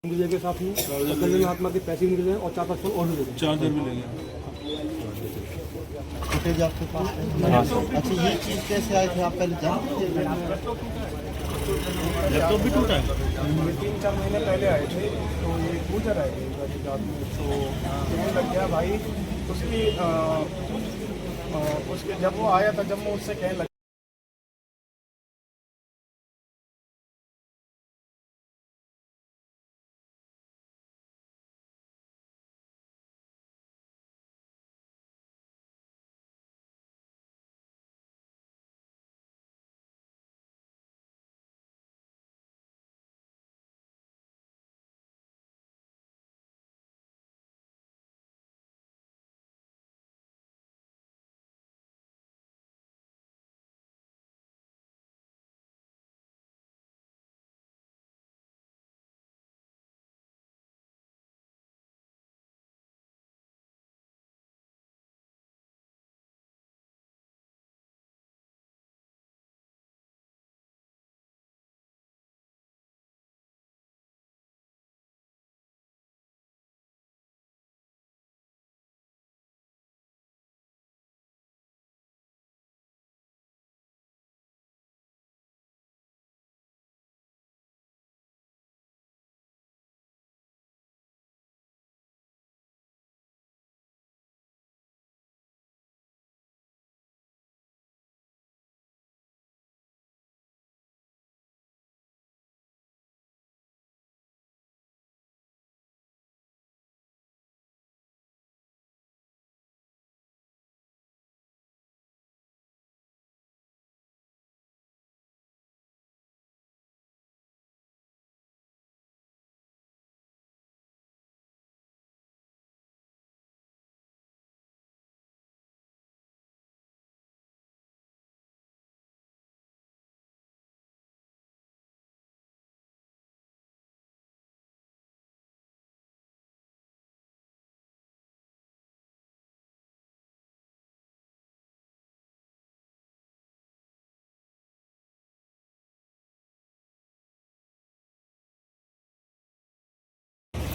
मुझे के साथ में संजय महात्मा के पैसे भी मिले और 4-5 फोन और भी मिले, चार्जर भी ले लिया। फुटेज आपके पास है? अच्छा, ये चीज़ कैसे आई थी, आप पहले जानते थे? लैपटॉप भी टूटा है। ये 3-4 महीने पहले आए थे, तो ये गुजर आए थे रात में, तो मुझे लग गया भाई उसके जब वो आया था, जब मैं उससे कहने लगा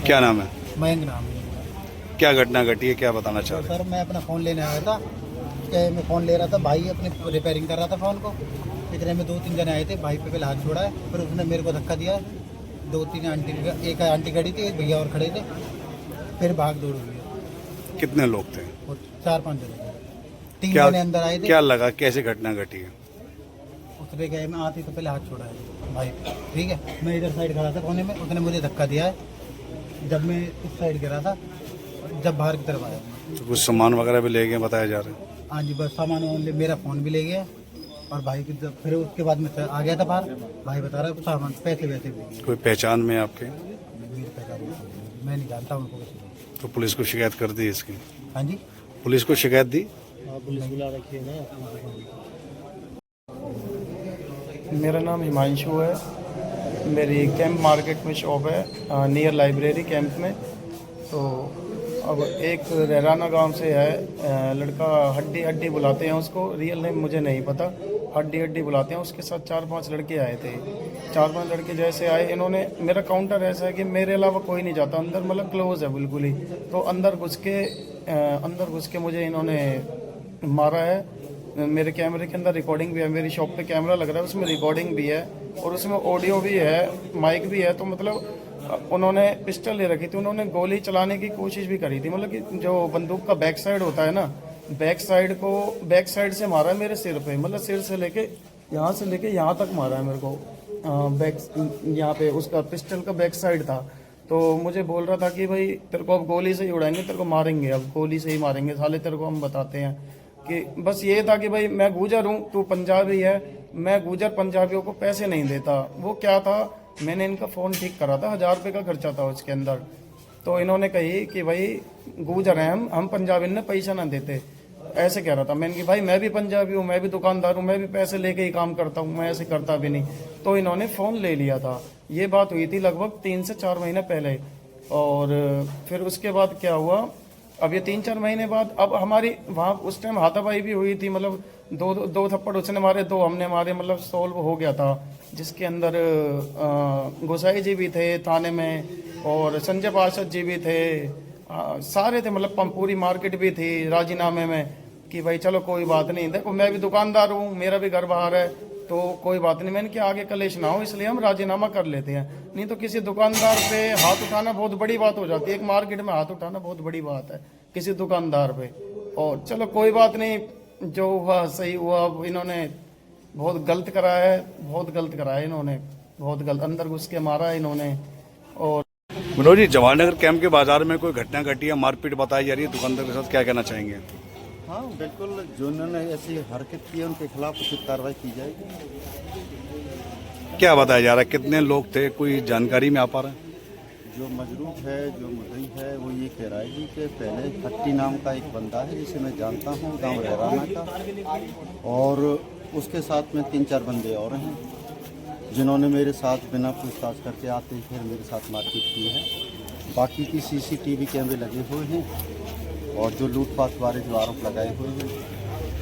क्या नाम है? मयंक नाम है। क्या घटना घटी है, क्या बताना चाह रहे सर, मैं अपना फ़ोन लेने आया था, क्या मैं फ़ोन ले रहा था, भाई अपने रिपेयरिंग कर रहा था फ़ोन को। इतने में 2-3 जने आए थे, भाई पे पहले हाथ छोड़ा है, फिर उसने मेरे को धक्का दिया। 2-3 आंटी, एक आंटी खड़ी थी, एक भैया और खड़े थे, फिर भाग दौड़ हुई। हैं? कितने लोग थे? और 4-5 जने थे। 3 क्या जने अंदर आए थे। क्या लगा, कैसे घटना घटी है? उसने गए, मैं आती तो पहले हाथ छोड़ा है भाई, ठीक है। मैं इधर साइड खड़ा था कोने में, उसने मुझे धक्का दिया है। जब मैं इस साइड गिरा था, जब बाहर की तरफ आया, तो कुछ सामान वगैरह भी ले गए बताया जा रहा है। हाँ जी, बस सामान मेरा फ़ोन भी ले गया और भाई की जब फिर उसके बाद मैं आ गया था बाहर। भाई बता रहा है सामान पैसे वैसे भी कोई पहचान में आपके? मेरे पहचान में, मैं नहीं जानता उनको किसी को। तो पुलिस को शिकायत कर दी इसकी? हाँ जी, पुलिस को शिकायत दी? पुलिस बुला रखी है ना। मेरा नाम हिमांशु है। मेरी कैंप मार्केट में शॉप है, नियर लाइब्रेरी कैंप में। तो अब एक रहराना गांव से है लड़का, हड्डी हड्डी बुलाते हैं उसको, रियल नेम मुझे नहीं पता, हड्डी हड्डी बुलाते हैं। उसके साथ 4-5 लड़के आए थे। 4-5 लड़के जैसे आए, इन्होंने, मेरा काउंटर ऐसा है कि मेरे अलावा कोई नहीं जाता अंदर, मतलब क्लोज है बिल्कुल ही। तो अंदर घुस के मुझे इन्होंने मारा है। मेरे कैमरे के अंदर रिकॉर्डिंग भी है, मेरी शॉप पे कैमरा लग रहा है, उसमें रिकॉर्डिंग भी है और उसमें ऑडियो भी है, माइक भी है। तो मतलब उन्होंने पिस्टल ले रखी थी, उन्होंने गोली चलाने की कोशिश भी करी थी। मतलब कि जो बंदूक का बैक साइड होता है ना, बैक साइड से मारा है मेरे सिर पे, मतलब सिर से लेके यहाँ तक मारा है मेरे को। बैक यहाँ पे उसका पिस्टल का बैक साइड था। तो मुझे बोल रहा था कि भाई तेरे को अब गोली से ही उड़ाएंगे, तेरे को मारेंगे, अब गोली से ही मारेंगे साले, तेरे को हम बताते हैं। कि बस ये था कि भाई मैं गुजर हूँ, तू पंजाबी है, मैं गुजर पंजाबियों को पैसे नहीं देता। वो क्या था, मैंने इनका फ़ोन ठीक करा था, 1000 रुपये का खर्चा था उसके अंदर। तो इन्होंने कही कि भाई गुजर हैं हम पंजाबी ने पैसा ना देते, ऐसे कह रहा था। मैंने कि भाई मैं भी पंजाबी हूँ, मैं भी दुकानदार हूँ, मैं भी पैसे लेके ही काम करता हूँ, मैं ऐसे करता भी नहीं। तो इन्होंने फ़ोन ले लिया था। ये बात हुई थी लगभग 3 से 4 महीने पहले। और फिर उसके बाद क्या हुआ, अब ये 3-4 महीने बाद अब हमारी वहाँ उस टाइम हाथापाई भी हुई थी। मतलब दो थप्पड़ उसने मारे, 2 हमने मारे, मतलब सॉल्व हो गया था। जिसके अंदर गोसाई जी भी थे थाने में, और संजय पार्षद जी भी थे, सारे थे, मतलब पूरी मार्केट भी थी राजीनामे में कि भाई चलो कोई बात नहीं, देखो मैं भी दुकानदार हूँ, मेरा भी घर बाहर है, तो कोई बात नहीं, मैंने क्या आगे कलेश ना हो इसलिए हम राजीनामा कर लेते हैं। नहीं तो किसी दुकानदार पे हाथ उठाना बहुत बड़ी बात हो जाती है, एक मार्केट में हाथ उठाना बहुत बड़ी बात है किसी दुकानदार पे। और चलो कोई बात नहीं, जो हुआ सही हुआ। अब इन्होंने बहुत गलत कराया है, बहुत गलत कराया इन्होंने, बहुत गलत अंदर घुस के मारा है इन्होंने। और मनोज जी, जवाहरनगर कैंप के बाजार में कोई घटना घटी है, मारपीट बताई जा रही है, दुकानदार के साथ क्या कहना चाहेंगे? हाँ बिल्कुल, जो उन्होंने ऐसी हरकत की है उनके खिलाफ उचित कार्रवाई की जाएगी। क्या बताया जा रहा है, कितने लोग थे, कोई जानकारी में आ पा रहा है? जो मजरूफ है, जो मुद्दई है, वो ये कह रहा है जी कि पहले खट्टी नाम का एक बंदा है जिसे मैं जानता हूँ, गांव रहराना का, और उसके साथ में 3-4 बंदे और हैं जिन्होंने मेरे साथ बिना पूछताछ करके आते ही फिर मेरे साथ मारपीट की है। बाकी की CCTV कैमरे लगे हुए हैं और जो लूटपाट वाले जो आरोप लगाए हुए हैं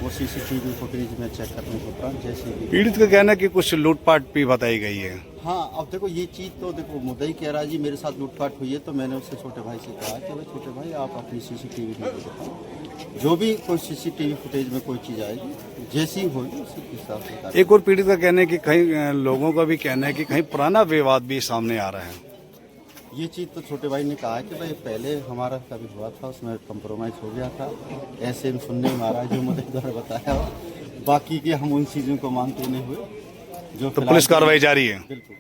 वो CCTV फुटेज में चेक करने के उपरांत जैसे भी। पीड़ित का कहना है कि कुछ लूटपाट भी बताई गई है। हाँ, अब देखो ये चीज़ तो देखो मुद्दई कह रहा है जी मेरे साथ लूटपाट हुई है, तो मैंने उससे छोटे भाई से कहा कि भाई छोटे भाई आप अपनी CCTV में देखो, जो भी कोई CCTV फुटेज में कोई चीज़ आएगी जैसी होगी उसी के हिसाब से। एक और पीड़ित का कहना है कि कहीं लोगों का भी कहना है कि कहीं पुराना विवाद भी सामने आ रहा है। ये चीज़ तो छोटे भाई ने कहा है कि भाई पहले हमारा कभी हुआ था उसमें कंप्रोमाइज़ हो गया था, ऐसे हम सुनने में आ रहा है जो मुझे द्वारा बताया। बाकी के हम उन चीज़ों को मानते नहीं हुए जो तो पुलिस कार्रवाई जारी है। बिल्कुल।